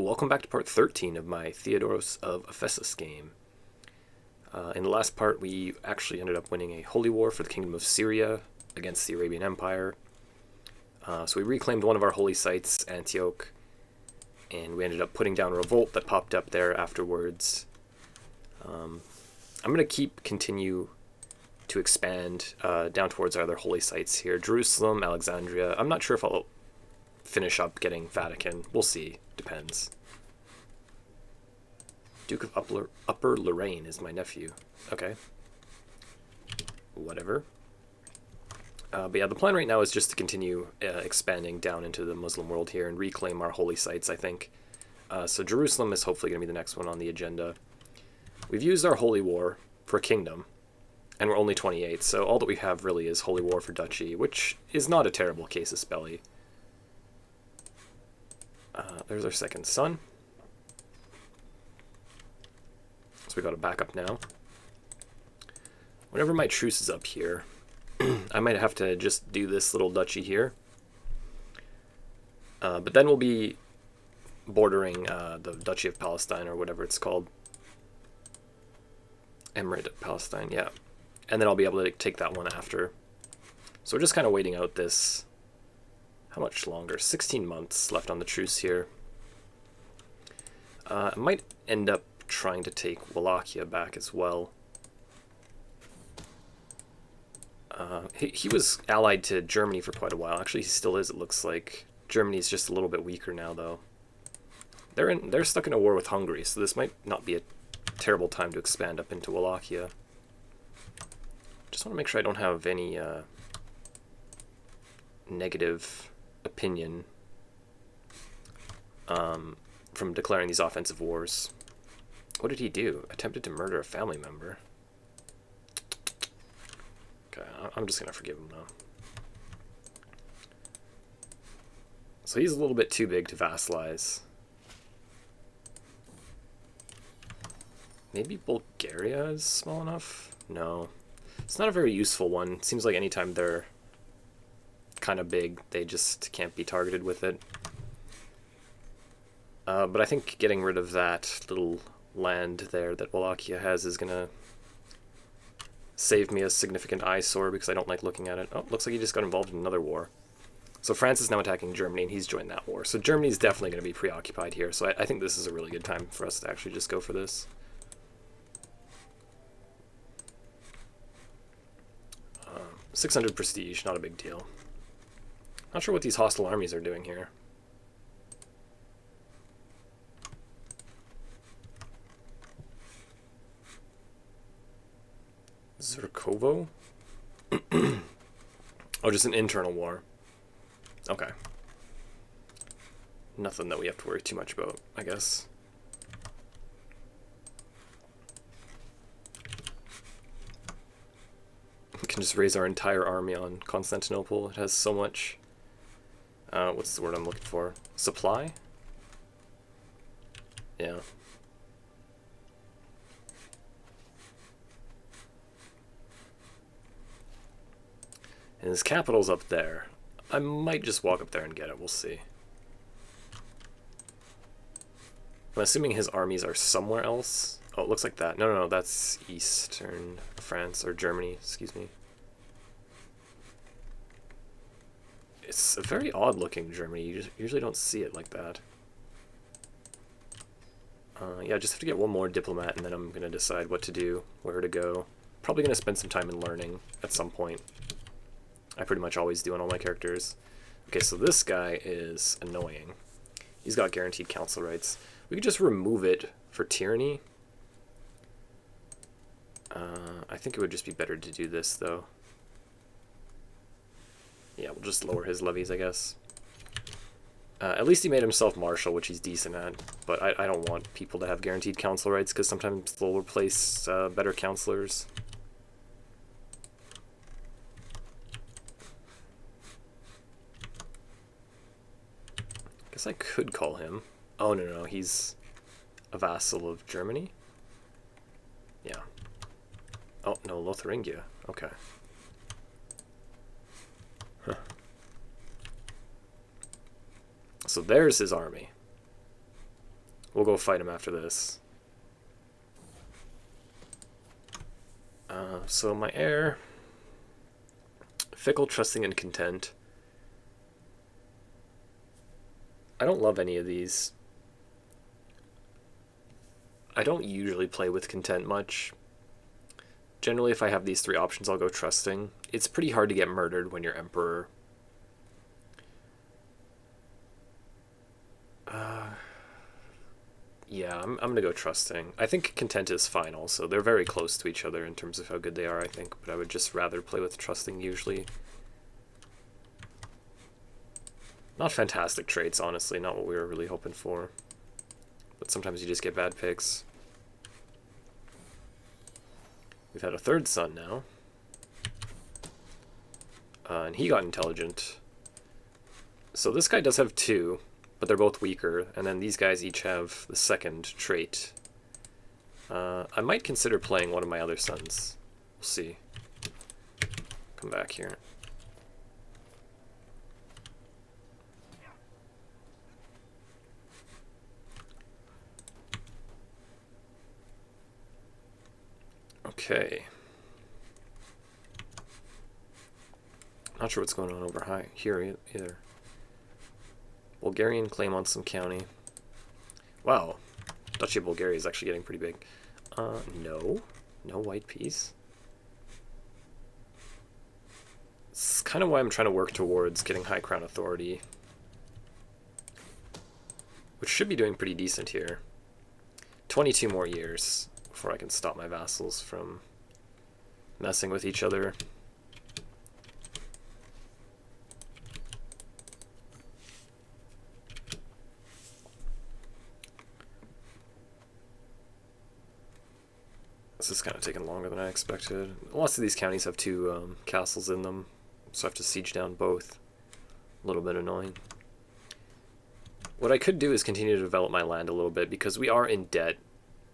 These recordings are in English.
Welcome back to part 13 of my Theodoros of Ephesos game. In the last part, we actually ended up winning a holy war for the Kingdom of Syria against the Arabian Empire. So we reclaimed one of our holy sites, Antioch, and we ended up putting down a revolt that popped up there afterwards. I'm going to continue to expand down towards our other holy sites here. Jerusalem, Alexandria. I'm not sure if I'll finish up getting Vatican. We'll see. Depends. Duke of Upper Lorraine is my nephew. Okay. Whatever. But yeah, the plan right now is just to continue expanding down into the Muslim world here and reclaim our holy sites, I think. So Jerusalem is hopefully going to be the next one on the agenda. We've used our holy war for kingdom, and we're only 28, so all that we have really is holy war for duchy, which is not a terrible casus belli. There's our second son. So we got a backup now. Whenever my truce is up here, I might have to just do this little duchy here. But then we'll be bordering the Duchy of Palestine, or whatever it's called. Emirate of Palestine, yeah. And then I'll be able to take that one after. So we're just kind of waiting out this... How much longer? 16 months left on the truce here. I might end up trying to take Wallachia back as well. He was allied to Germany for quite a while. Actually, he still is, it looks like. Germany's just a little bit weaker now, though. They're stuck in a war with Hungary, so this might not be a terrible time to expand up into Wallachia. Just want to make sure I don't have any negative opinion from declaring these offensive wars. What did he do? Attempted to murder a family member. Okay, I'm just gonna forgive him though. So he's a little bit too big to vassalize. Maybe Bulgaria is small enough? No. It's not a very useful one. It seems like anytime they're kind of big, they just can't be targeted with it. But I think getting rid of that little land there that Wallachia has is going to save me a significant eyesore because I don't like looking at it. Oh, looks like he just got involved in another war. So France is now attacking Germany, and he's joined that war. So Germany's definitely going to be preoccupied here, so I think this is a really good time for us to actually just go for this. 600 prestige, not a big deal. Not sure what these hostile armies are doing here. Zurkovo? Oh, just an internal war. Okay. Nothing that we have to worry too much about, I guess. We can just raise our entire army on Constantinople. It has so much... what's the word I'm looking for? Supply? Yeah. And his capital's up there. I might just walk up there and get it. We'll see. I'm assuming his armies are somewhere else. Oh, it looks like that. No, that's Eastern France, or Germany, excuse me. It's a very odd-looking Germany. You usually don't see it like that. Yeah, just have to get one more diplomat, and then I'm going to decide what to do, where to go. Probably going to spend some time in learning at some point. I pretty much always do on all my characters. Okay, so this guy is annoying. He's got guaranteed council rights. We could just remove it for tyranny. I think it would just be better to do this, though. Yeah, we'll just lower his levies, I guess. At least he made himself marshal, which he's decent at. But I don't want people to have guaranteed council rights, because sometimes they'll replace better counselors. Guess I could call him. Oh, no, he's a vassal of Germany? Yeah. Oh, no, Lotharingia. Okay. Huh. So there's his army. We'll go fight him after this. So my heir, fickle, trusting, and content. I don't love any of these. I don't usually play with content much. Generally, if I have these three options, I'll go trusting. It's pretty hard to get murdered when you're emperor. Yeah, I'm gonna go trusting. I think content is fine also. They're very close to each other in terms of how good they are, I think, but I would just rather play with trusting usually. Not fantastic traits, honestly, not what we were really hoping for. But sometimes you just get bad picks. We've had a third son now. And he got intelligent. So this guy does have two, but they're both weaker, and then these guys each have the second trait. I might consider playing one of my other sons. We'll see. Come back here. Okay. Not sure what's going on over here either. Bulgarian claim on some county. Wow. Duchy of Bulgaria is actually getting pretty big. No. No white peace. It's kind of why I'm trying to work towards getting High Crown Authority. Which should be doing pretty decent here. 22 more years before I can stop my vassals from messing with each other. This is kind of taking longer than I expected. Lots of these counties have two castles in them, so I have to siege down both. A little bit annoying. What I could do is continue to develop my land a little bit, because we are in debt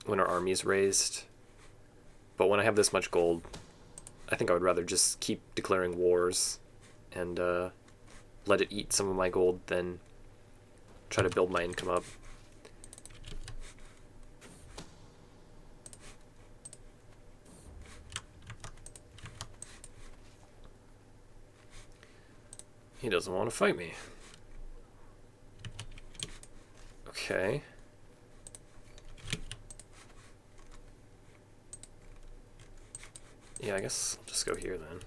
when our army is raised. But when I have this much gold, I think I would rather just keep declaring wars and let it eat some of my gold than try to build my income up. He doesn't want to fight me. Okay. Yeah, I guess I'll just go here then.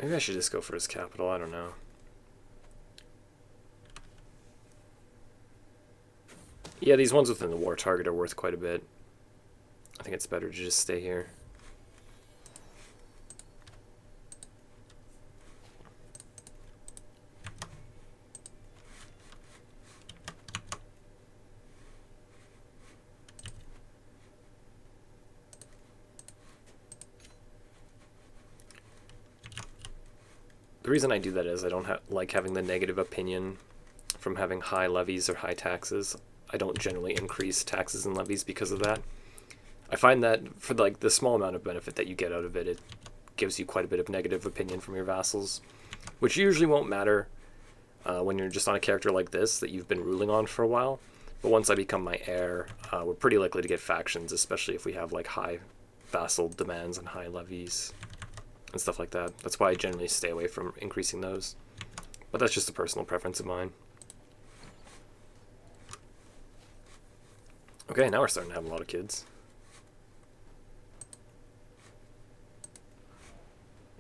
Maybe I should just go for his capital, I don't know. Yeah, these ones within the war target are worth quite a bit. I think it's better to just stay here. The reason I do that is I don't like having the negative opinion from having high levies or high taxes. I don't generally increase taxes and levies because of that. I find that for like the small amount of benefit that you get out of it, it gives you quite a bit of negative opinion from your vassals, which usually won't matter when you're just on a character like this that you've been ruling on for a while. But once I become my heir, we're pretty likely to get factions, especially if we have like high vassal demands and high levies and stuff like that. That's why I generally stay away from increasing those. But that's just a personal preference of mine. Okay, now we're starting to have a lot of kids.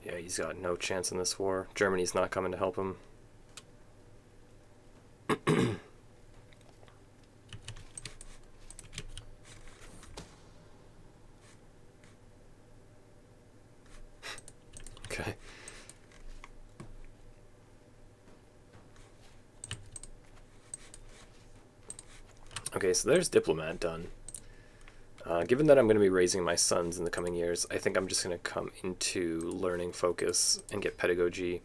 Yeah, he's got no chance in this war. Germany's not coming to help him. Okay. Okay, so there's diplomat done. Given that I'm going to be raising my sons in the coming years, I think I'm just going to come into learning focus and get pedagogy.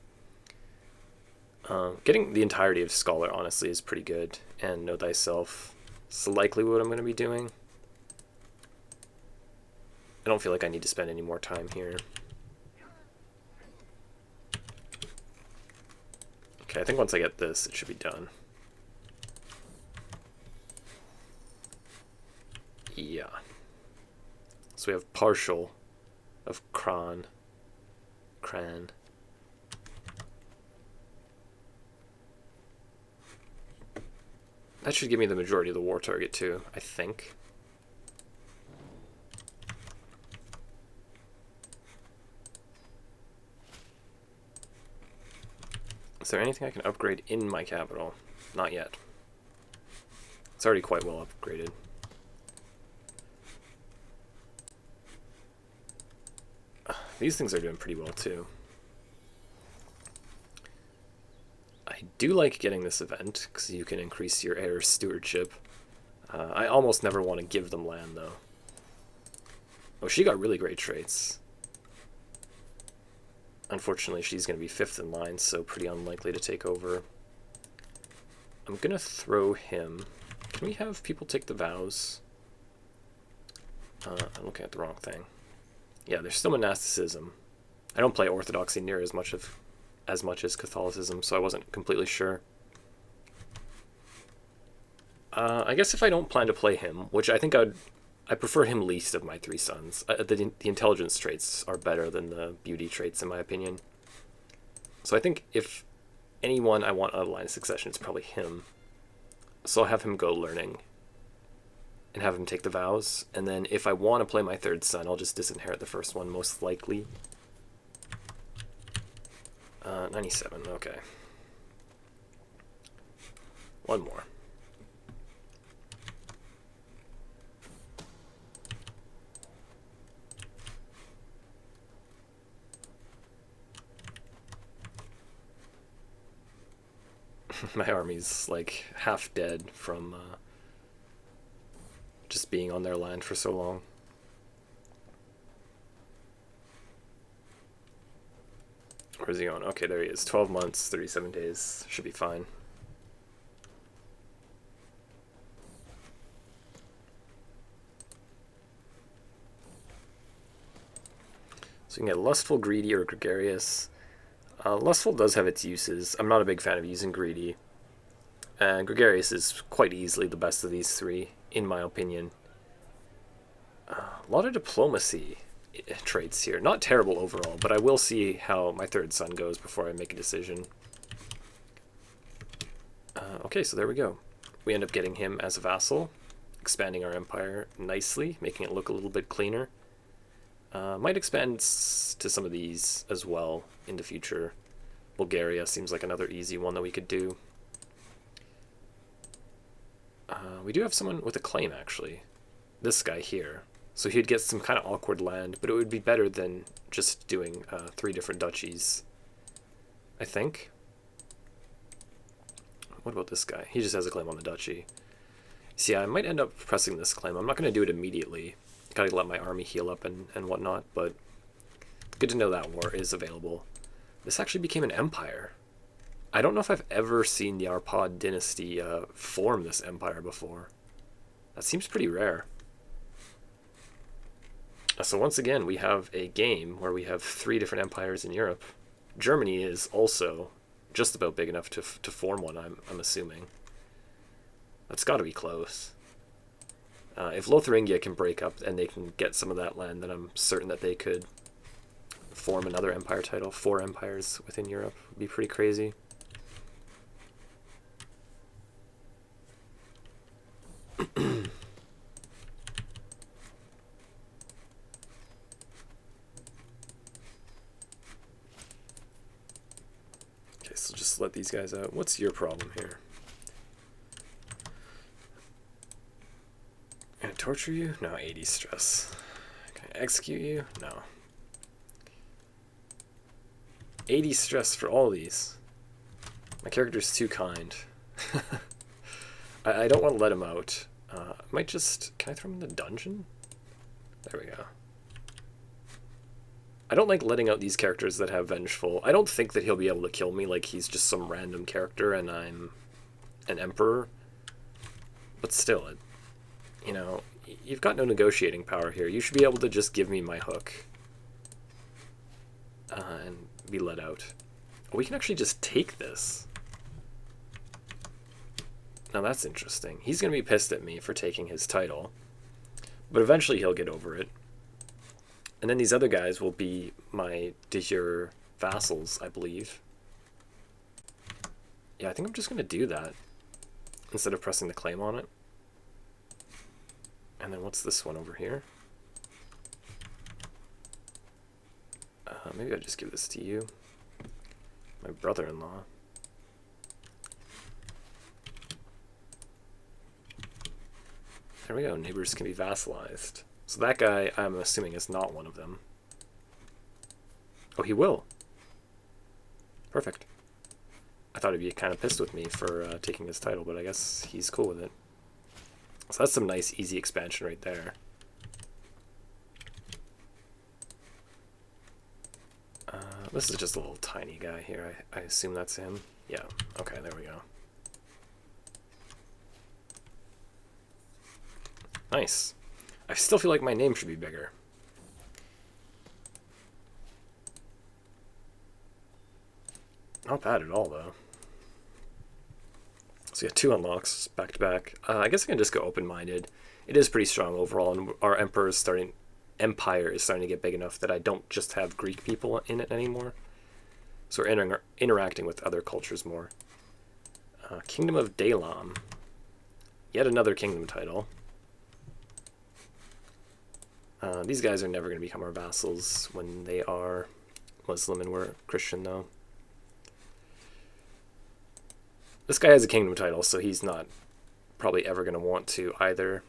Getting the entirety of scholar, honestly, is pretty good. And know thyself is likely what I'm going to be doing. I don't feel like I need to spend any more time here. Okay, I think once I get this, it should be done. Yeah. So we have partial of Cran. That should give me the majority of the war target too, I think. Is there anything I can upgrade in my capital? Not yet. It's already quite well upgraded. These things are doing pretty well too. I do like getting this event because you can increase your heir's stewardship. I almost never want to give them land though. Oh, she got really great traits. Unfortunately, she's going to be 5th in line, so pretty unlikely to take over. I'm going to throw him. Can we have people take the vows? I'm looking at the wrong thing. Yeah, there's still monasticism. I don't play Orthodoxy near as much as Catholicism, so I wasn't completely sure. I guess if I don't plan to play him, which I think I prefer him least of my 3 sons. The intelligence traits are better than the beauty traits, in my opinion. So I think if anyone I want out of line of succession, it's probably him. So I'll have him go learning and have him take the vows. And then if I want to play my 3rd son, I'll just disinherit the first one, most likely. 97, okay. One more. My army's like half dead from just being on their land for so long. Where's he going? Okay, there he is. 12 months, 37 days. Should be fine. So you can get Lustful, Greedy, or Gregarious. Lustful does have its uses. I'm not a big fan of using Greedy. And Gregarious is quite easily the best of these 3, in my opinion. A lot of Diplomacy traits here. Not terrible overall, but I will see how my 3rd son goes before I make a decision. Okay, so there we go. We end up getting him as a vassal, expanding our empire nicely, making it look a little bit cleaner. Might expand to some of these as well in the future. Bulgaria seems like another easy one that we could do. We do have someone with a claim, actually. This guy here. So he'd get some kind of awkward land, but it would be better than just doing 3 different duchies, I think. What about this guy? He just has a claim on the duchy. So yeah, I might end up pressing this claim. I'm not going to do it immediately. Gotta let my army heal up and whatnot, but good to know that war is available. This actually became an empire. I don't know if I've ever seen the Arpad dynasty form this empire before. That seems pretty rare. So once again, we have a game where we have 3 different empires in Europe. Germany is also just about big enough to form one, I'm assuming. That's got to be close. If Lotharingia can break up and they can get some of that land, then I'm certain that they could form another empire title. 4 empires within Europe would be pretty crazy. Okay, so just let these guys out. What's your problem here? Can I torture you? No, 80 stress. Can I execute you? No. 80 stress for all these. My character's too kind. I don't want to let him out. I might just... Can I throw him in the dungeon? There we go. I don't like letting out these characters that have Vengeful. I don't think that he'll be able to kill me like he's just some random character and I'm an emperor. But still, you know, you've got no negotiating power here. You should be able to just give me my hook. And be let out. Oh, we can actually just take this. Now that's interesting. He's going to be pissed at me for taking his title. But eventually he'll get over it. And then these other guys will be my de jure vassals, I believe. Yeah, I think I'm just going to do that instead of pressing the claim on it. And then what's this one over here? Maybe I'll just give this to you. My brother-in-law. There we go, neighbors can be vassalized. So that guy, I'm assuming, is not one of them. Oh, he will. Perfect. I thought he'd be kind of pissed with me for taking his title, but I guess he's cool with it. So that's some nice, easy expansion right there. This is just a little tiny guy here. I assume that's him. Yeah, okay, there we go. Nice. I still feel like my name should be bigger. Not bad at all, though. So we got 2 unlocks back to back. I guess I can just go open-minded. It is pretty strong overall, and our empire is starting to get big enough that I don't just have Greek people in it anymore. So we're interacting with other cultures more. Kingdom of Dalam. Yet another kingdom title. These guys are never going to become our vassals when they are Muslim and we're Christian, though. This guy has a kingdom title, so he's not probably ever going to want to either.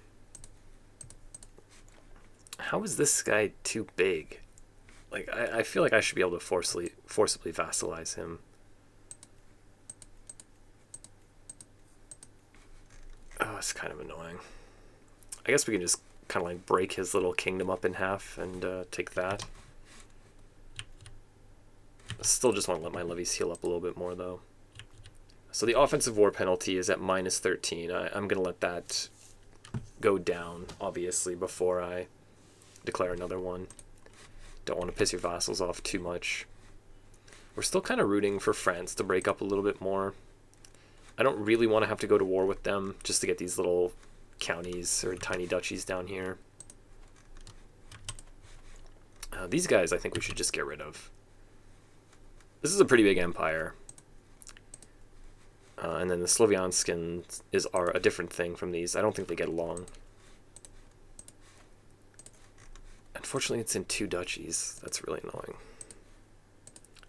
How is this guy too big? Like, I feel like I should be able to forcibly vassalize him. Oh, it's kind of annoying. I guess we can just kind of like break his little kingdom up in half and take that. I still just want to let my levies heal up a little bit more, though. So the offensive war penalty is at -13. I'm going to let that go down, obviously, before I declare another one. Don't want to piss your vassals off too much. We're still kind of rooting for France to break up a little bit more. I don't really want to have to go to war with them just to get these little counties or tiny duchies down here. These guys I think we should just get rid of. This is a pretty big empire. And then the Slovianskins are a different thing from these. I don't think they get along. Unfortunately, it's in 2 duchies. That's really annoying.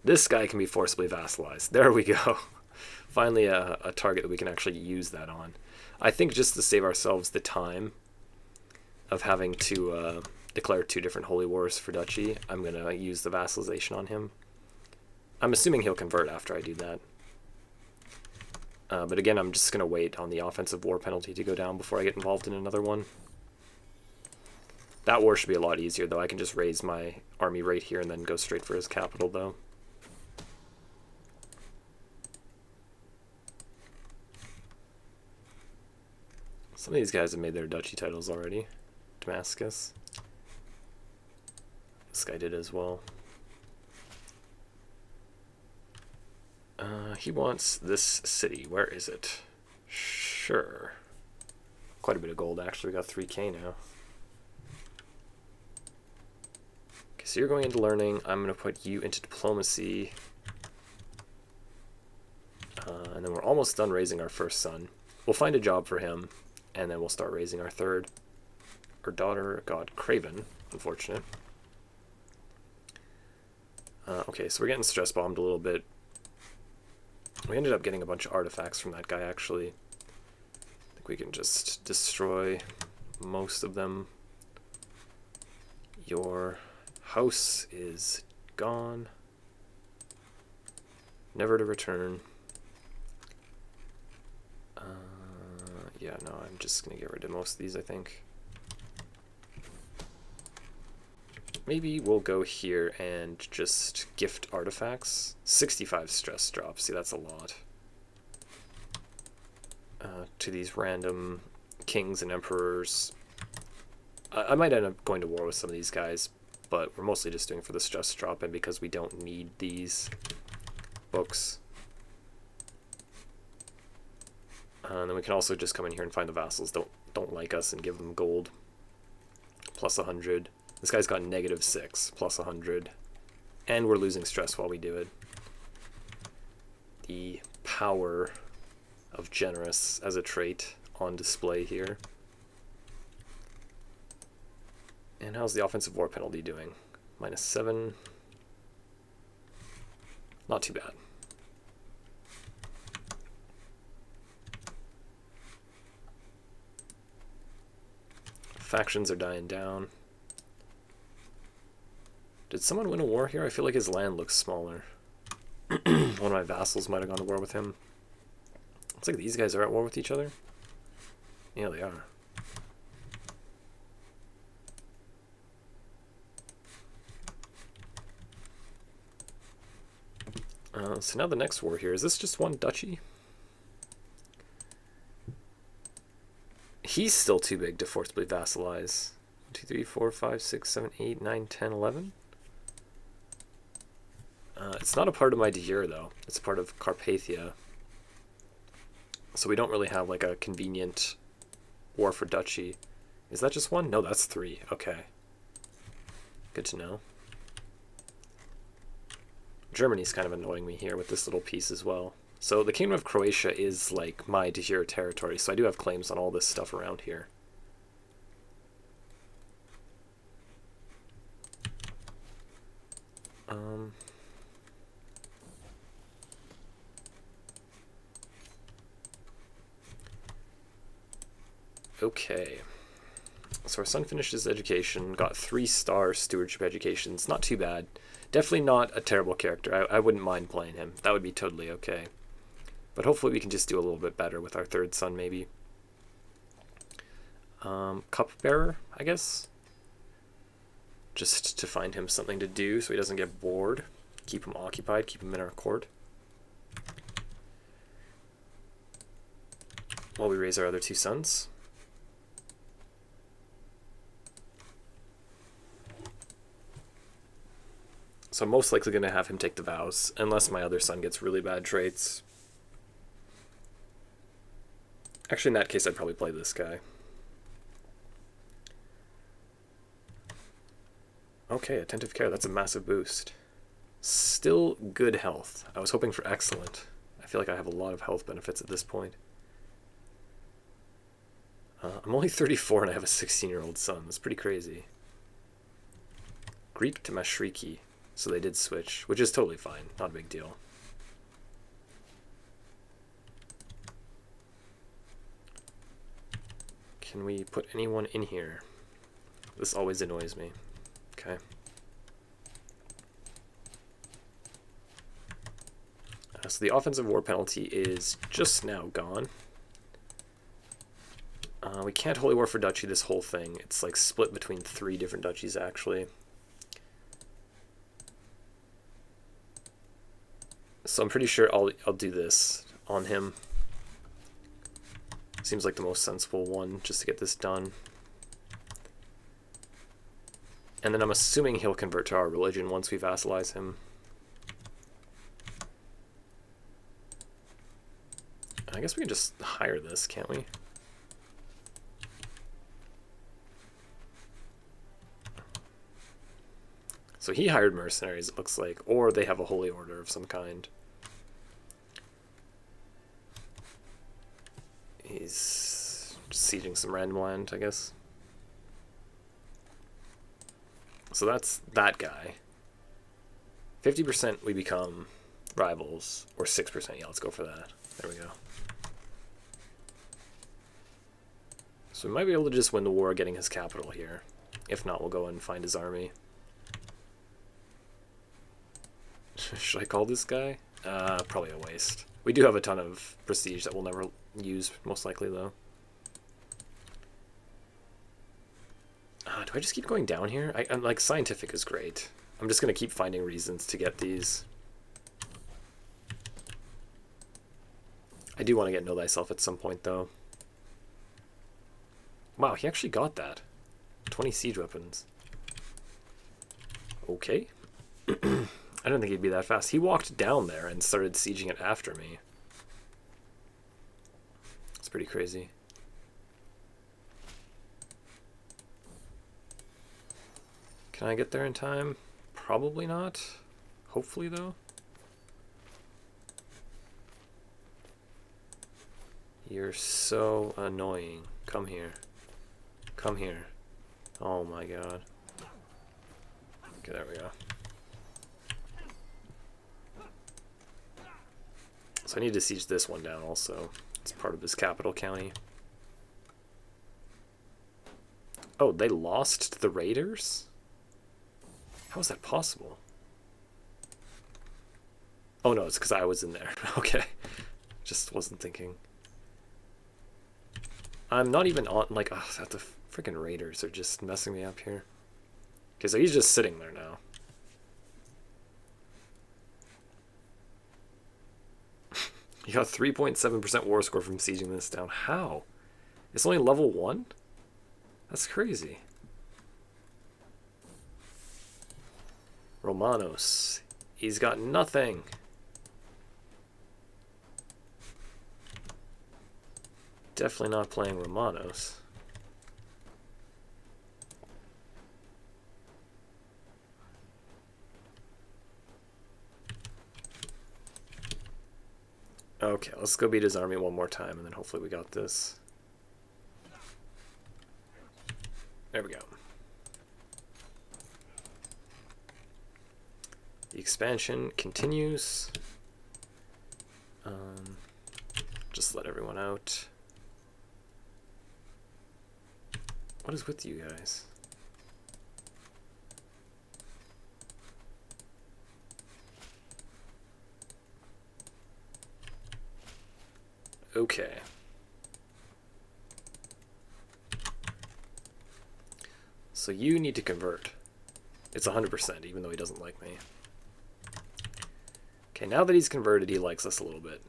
This guy can be forcibly vassalized. There we go. Finally a target that we can actually use that on. I think just to save ourselves the time of having to declare 2 different holy wars for duchy, I'm going to use the vassalization on him. I'm assuming he'll convert after I do that. But again, I'm just going to wait on the offensive war penalty to go down before I get involved in another one. That war should be a lot easier, though. I can just raise my army right here and then go straight for his capital, though. Some of these guys have made their duchy titles already. Damascus. This guy did as well. He wants this city. Where is it? Sure. Quite a bit of gold, actually. We got 3K now. Okay, so you're going into learning. I'm going to put you into diplomacy. And then we're almost done raising our first son. We'll find a job for him, and then we'll start raising our third. Our daughter, God, Craven. Unfortunate. Okay, so we're getting stress bombed a little bit. We ended up getting a bunch of artifacts from that guy, actually. I think we can just destroy most of them. Your house is gone. Never to return. Yeah, no, I'm just going to get rid of most of these, I think. Maybe we'll go here and just gift artifacts. 65 stress drops. See, that's a lot. To these random kings and emperors. I might end up going to war with some of these guys, but we're mostly just doing it for the stress drop and because we don't need these books. And then we can also just come in here and find the vassals don't like us and give them gold. plus 100. This guy's got -6, plus 100. And we're losing stress while we do it. The power of generous as a trait on display here. And how's the offensive war penalty doing? -7. Not too bad. Factions are dying down. Did someone win a war here? I feel like his land looks smaller. One of my vassals might have gone to war with him. Looks like these guys are at war with each other. Yeah, they are. So now the next war here. Is this just one duchy? He's still too big to forcibly vassalize. 1, 2, 3, 4, 5, 6, 7, 8, 9, 10, 11. It's not a part of my de jure, though. It's a part of Carpathia. So we don't really have like a convenient war for duchy. Is that just one? No, that's 3. Okay. Good to know. Germany's kind of annoying me here with this little piece as well. So the Kingdom of Croatia is like my de jure territory, so I do have claims on all this stuff around here. Okay. So our son finished his education, got 3-star stewardship educations. Not too bad. Definitely not a terrible character. I wouldn't mind playing him. That would be totally okay. But hopefully we can just do a little bit better with our 3rd son, maybe. Cupbearer, I guess? Just to find him something to do so he doesn't get bored. Keep him occupied, keep him in our court. While we raise our other 2 sons. So I'm most likely going to have him take the vows, unless my other son gets really bad traits. Actually, in that case, I'd probably play this guy. Okay, attentive care, that's a massive boost. Still good health. I was hoping for excellent. I feel like I have a lot of health benefits at this point. I'm only 34 and I have a 16-year-old son. That's pretty crazy. Greek to Mashriki. So they did switch, which is totally fine. Not a big deal. Can we put anyone in here? This always annoys me. Okay. So the offensive war penalty is just now gone. We can't holy war for duchy this whole thing. It's like split between 3 different duchies, actually. So I'm pretty sure I'll do this on him. Seems like the most sensible one, just to get this done. And then I'm assuming he'll convert to our religion once we vassalize him. I guess we can just hire this, can't we? So he hired mercenaries, it looks like, or they have a holy order of some kind. He's just sieging some random land, I guess. So that's that guy. 50% we become rivals, or 6%, yeah, let's go for that. There we go. So we might be able to just win the war getting his capital here. If not, we'll go and find his army. Should I call this guy? Probably a waste. We do have a ton of prestige that we'll never use, most likely, though. Do I just keep going down here? I'm like, scientific is great. I'm just going to keep finding reasons to get these. I do want to get Know Thyself at some point, though. Wow, he actually got that. 20 siege weapons. Okay. I don't think he'd be that fast. He walked down there and started sieging it after me. It's pretty crazy. Can I get there in time? Probably not. Hopefully, though. You're so annoying. Come here. Come here. Oh my god. Okay, there we go. So I need to siege this one down also. It's part of this capital county. Oh, they lost to the raiders? How is that possible? Oh no, it's because I was in there. Okay. Just wasn't thinking. I'm not even on, like, oh, the freaking raiders are just messing me up here. Okay, so he's just sitting there now. You got 3.7% war score from sieging this down. How? It's only level 1? That's crazy. Romanos. He's got nothing. Definitely not playing Romanos. Okay, let's go beat his army one more time, and then hopefully we got this. There we go. The expansion continues. Just let everyone out. What is with you guys? Okay. So you need to convert. It's 100%, even though he doesn't like me. Okay, now that he's converted, he likes us a little bit.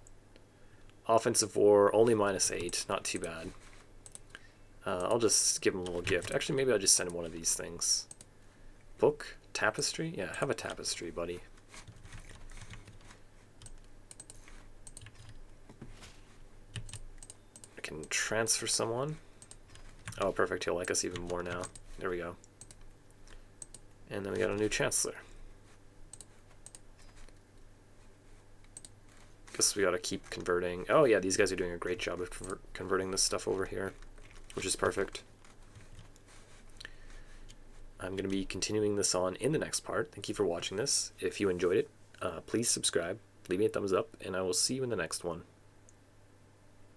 Offensive war, only -8, not too bad. I'll just give him a little gift. Actually, maybe I'll just send him one of these things. Book? Tapestry? Yeah, have a tapestry, buddy. I can transfer someone. Oh, perfect. He'll like us even more now. There we go. And then we got a new chancellor. Guess we gotta keep converting. Oh yeah, these guys are doing a great job of converting this stuff over here, which is perfect. I'm going to be continuing this on in the next part. Thank you for watching this. If you enjoyed it, please subscribe, leave me a thumbs up, and I will see you in the next one.